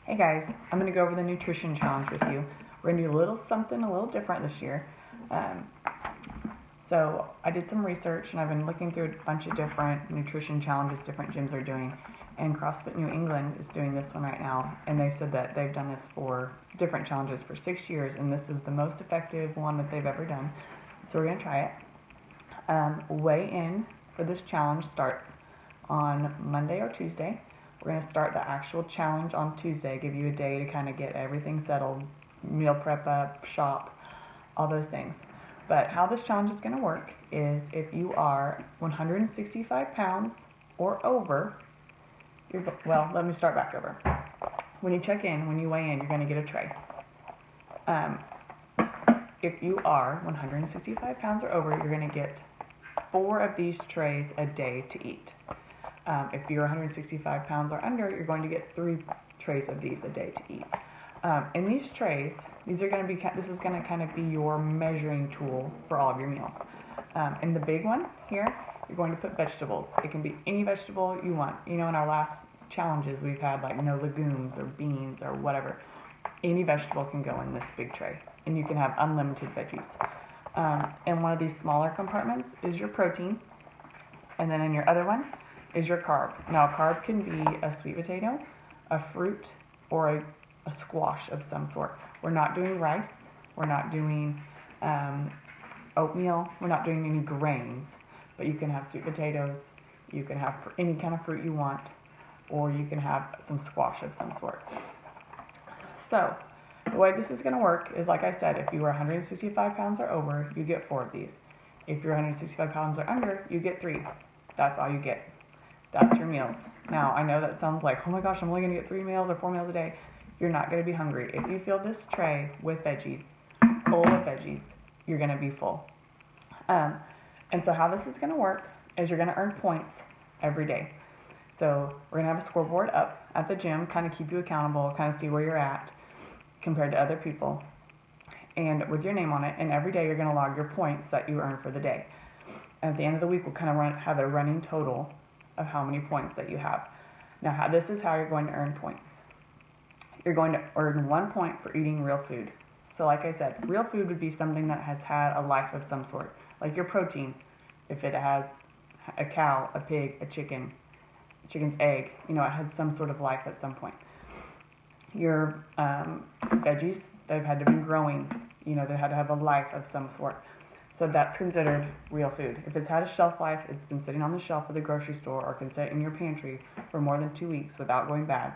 Hey guys, I'm going to go over the nutrition challenge with you. We're going to do a little something a little different this year. So I did some research and I've been looking through a bunch of different nutrition challenges different gyms are doing, and CrossFit New England is doing this one right now, and they've said that they've done this for different challenges for 6 years, and this is the most effective one that they've ever done. So we're going to try it. Weigh in for this challenge starts on Monday or Tuesday. We're going to start the actual challenge on Tuesday, give you a day to kind of get everything settled, meal prep up, shop, all those things. But how this challenge is going to work is if you are 165 pounds or over, well, let me start back over. When you check in, when you weigh in, you're going to get a tray. If you are 165 pounds or over, you're going to get 4 of these trays a day to eat. If you're 165 pounds or under, you're going to get 3 trays of these a day to eat. In these trays, this is going to kind of be your measuring tool for all of your meals. In the big one here, you're going to put vegetables. It can be any vegetable you want. You know, in our last challenges, we've had like no legumes or beans or whatever. Any vegetable can go in this big tray, and you can have unlimited veggies. In one of these smaller compartments is your protein, and then in your other one is your carb. Now, a carb can be a sweet potato, a fruit, or a squash of some sort. We're not doing rice. We're not doing oatmeal. We're not doing any grains. But you can have sweet potatoes. You can have any kind of fruit you want, or you can have some squash of some sort. So, the way this is going to work is, like I said, if you are 165 pounds or over, you get 4 of these. If you're 165 pounds or under, you get 3. That's all you get. That's your meals. Now, I know that sounds like, oh my gosh, I'm only going to get 3 meals or 4 meals a day. You're not going to be hungry. If you fill this tray with veggies, full of veggies, you're going to be full. And so how this is going to work is you're going to earn points every day. So we're going to have a scoreboard up at the gym, kind of keep you accountable, kind of see where you're at compared to other people, and with your name on it. And every day you're going to log your points that you earn for the day. And at the end of the week, we'll kind of have a running total of how many points that you have. Now, this is how you're going to earn points. You're going to earn 1 point for eating real food. So like I said, real food would be something that has had a life of some sort. Like your protein, if it has a cow, a pig, a chicken's egg, you know, it has some sort of life at some point. Your veggies, they've had to be growing, you know, they had to have a life of some sort. So that's considered real food. If it's had a shelf life, it's been sitting on the shelf of the grocery store or can sit in your pantry for more than 2 weeks without going bad,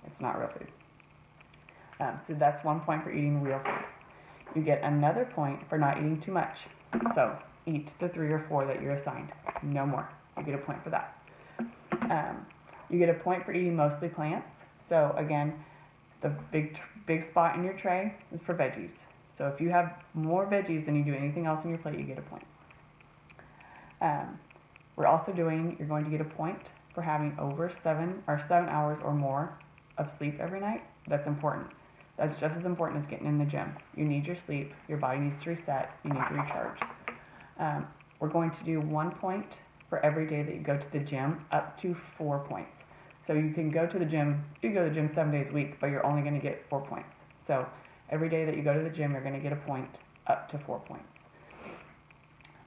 it's not real food. So that's 1 point for eating real food. You get another point for not eating too much. So eat the 3 or 4 that you're assigned, no more. You get a point for that. You get a point for eating mostly plants. So again, the big spot in your tray is for veggies. So if you have more veggies than you do anything else on your plate, you get a point. You're going to get a point for having over 7 hours or more of sleep every night. That's important. That's just as important as getting in the gym. You need your sleep. Your body needs to reset. You need to recharge. We're going to do 1 point for every day that you go to the gym, up to 4 points. So you can go to the gym, 7 days a week, but you're only going to get 4 points. So every day that you go to the gym, you're going to get a point, up to 4 points.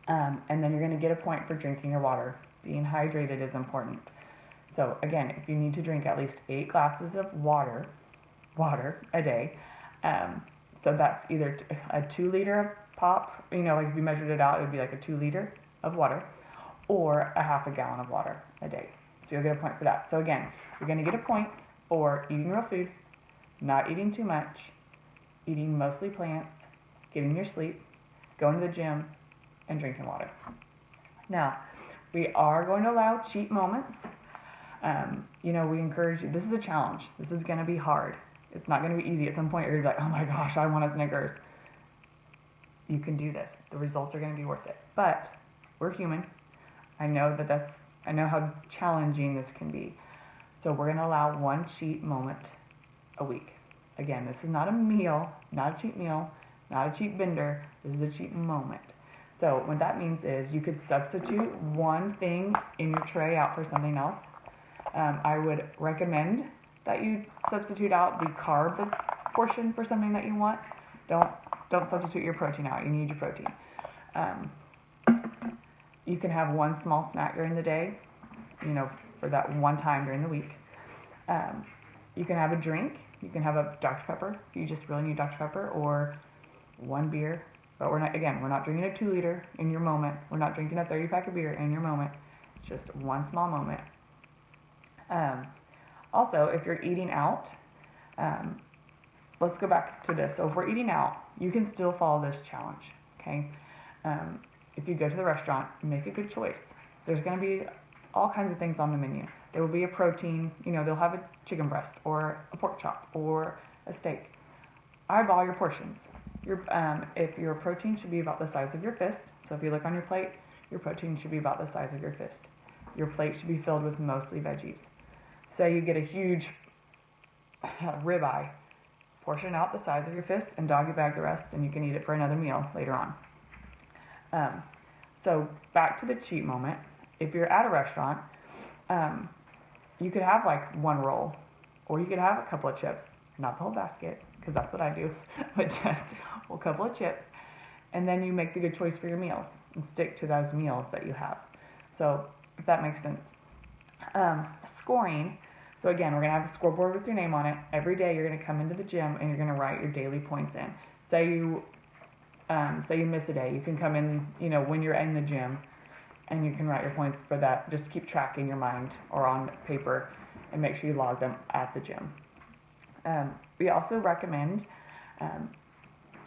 And then you're going to get a point for drinking your water. Being hydrated is important. So again, if you need to drink at least 8 glasses of water a day, so that's either a 2 liter pop, you know, like if you measured it out, it would be like a 2 liter of water, or a half a gallon of water a day. So you'll get a point for that. So again, you're going to get a point for eating real food, not eating too much, eating mostly plants, getting your sleep, going to the gym, and drinking water. Now, we are going to allow cheat moments. You know, we encourage you. This is a challenge. This is going to be hard. It's not going to be easy. At some point, you're like, oh my gosh, I want a Snickers. You can do this. The results are going to be worth it. But we're human. I know how challenging this can be. So we're going to allow 1 cheat moment a week. Again, this is not a meal, not a cheat meal, not a cheat bender. This is a cheat moment. So what that means is you could substitute one thing in your tray out for something else. I would recommend that you substitute out the carb portion for something that you want. Don't substitute your protein out. You need your protein. You can have one small snack during the day, for that one time during the week. You can have a drink. You can have a Dr. Pepper if you just really need Dr. Pepper, or one beer. But we're not drinking a 2-liter in your moment. We're not drinking a 30-pack of beer in your moment. It's just one small moment. Also, if you're eating out, let's go back to this. So if we're eating out, you can still follow this challenge, okay? If you go to the restaurant, make a good choice. There's going to be all kinds of things on the menu. There will be a protein, they'll have a chicken breast or a pork chop or a steak. Eyeball your portions. If your protein should be about the size of your fist, so if you look on your plate, your protein should be about the size of your fist. Your plate should be filled with mostly veggies. Say you get a huge ribeye, portion out the size of your fist and doggy bag the rest, and you can eat it for another meal later on. So back to the cheat moment. If you're at a restaurant, you could have like one roll, or you could have a couple of chips, not the whole basket, because that's what I do, but just a couple of chips, and then you make the good choice for your meals and stick to those meals that you have. So if that makes sense. Scoring. So again, we're going to have a scoreboard with your name on it. Every day you're going to come into the gym and you're going to write your daily points in. Say you miss a day, you can come in, when you're in the gym, and you can write your points for that. Just keep track in your mind or on paper and make sure you log them at the gym. We also recommend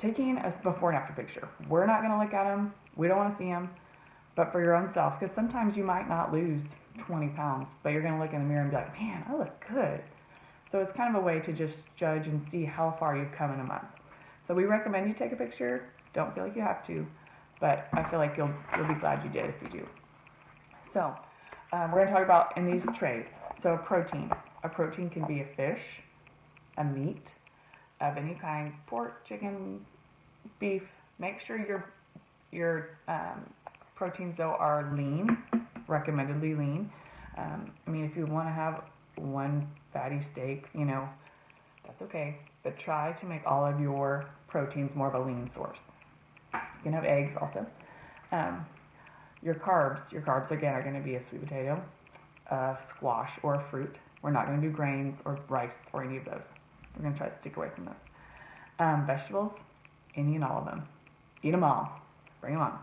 taking a before and after picture. We're not going to look at them. We don't want to see them. But for your own self, because sometimes you might not lose 20 pounds, but you're going to look in the mirror and be like, man, I look good. So it's kind of a way to just judge and see how far you've come in a month. So we recommend you take a picture. Don't feel like you have to, but I feel like you'll be glad you did if you do. So we're going to talk about in these trays. So a protein can be a fish, a meat of any kind, pork, chicken, beef. Make sure your proteins though are lean, recommendedly lean. If you want to have one fatty steak, that's okay, but try to make all of your proteins more of a lean source. You can have eggs also. Your carbs again are going to be a sweet potato, a squash, or a fruit. We're not going to do grains or rice or any of those. We're going to try to stick away from those. Vegetables, any and all of them. Eat them all. Bring them on.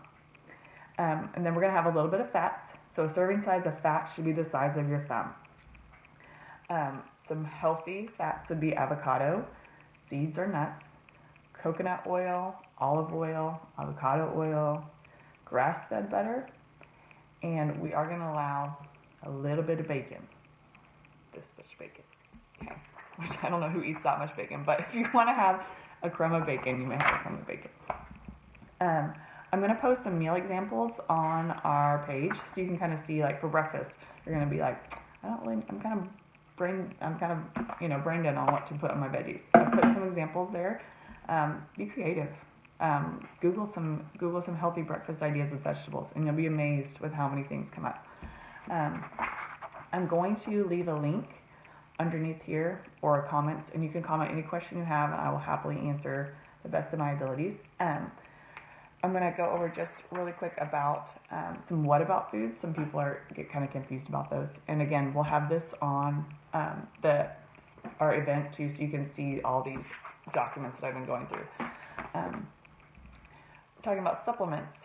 And then we're going to have a little bit of fats. So a serving size of fat should be the size of your thumb. Some healthy fats would be avocado, seeds or nuts, coconut oil, olive oil, avocado oil, grass-fed butter, and we are going to allow a little bit of bacon. This much bacon. Okay. Which I don't know who eats that much bacon, but if you want to have a crumb of bacon, you may have a crumb of bacon. I'm going to post some meal examples on our page so you can kind of see, like for breakfast, you're going to be like, I'm kind of brain dead on what to put on my veggies. I put some examples there. Be creative. Google some healthy breakfast ideas with vegetables, and you'll be amazed with how many things come up. I'm going to leave a link underneath here or comments, and you can comment any question you have, and I will happily answer the best of my abilities. I'm going to go over just really quick about some what about foods. Some people get kind of confused about those. And again, we'll have this on our event too, so you can see all these documents that I've been going through. Talking about supplements.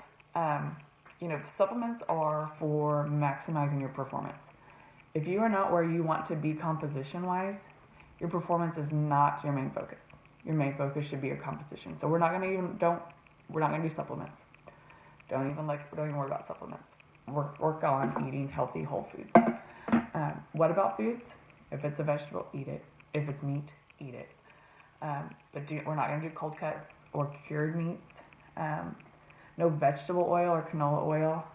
Supplements are for maximizing your performance. If you are not where you want to be composition-wise, your performance is not your main focus. Your main focus should be your composition. So we're not going to do supplements. Don't even worry about supplements. Work on eating healthy whole foods. What about foods? If it's a vegetable, eat it. If it's meat, eat it. But we're not going to do cold cuts or cured meats. No vegetable oil or canola oil.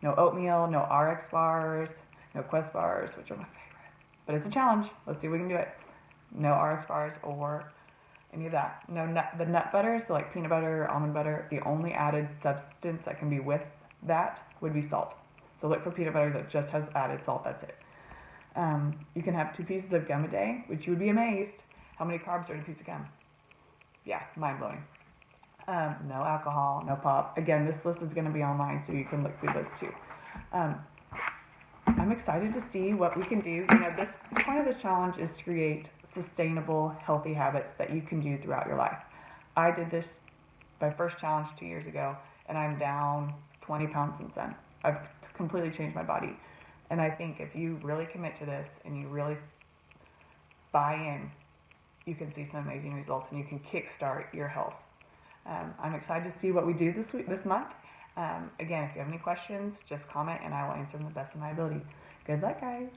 No oatmeal, no RX bars, no Quest bars, which are my favorite. But it's a challenge. Let's see if we can do it. No RX bars or any of that. No the nut butter, so like peanut butter, almond butter, the only added substance that can be with that would be salt. So look for peanut butter that just has added salt, that's it. You can have 2 pieces of gum a day, which you would be amazed how many carbs are in a piece of gum. Yeah, mind blowing. No alcohol, no pop. Again, this list is going to be online, so you can look through this too. I'm excited to see what we can do. This point of this challenge is to create sustainable, healthy habits that you can do throughout your life. I did this, my first challenge 2 years ago, and I'm down 20 pounds since then. I've completely changed my body. And I think if you really commit to this and you really buy in, you can see some amazing results and you can kickstart your health. I'm excited to see what we do this month. Again, if you have any questions, just comment and I will answer them the best of my ability. Good luck, guys.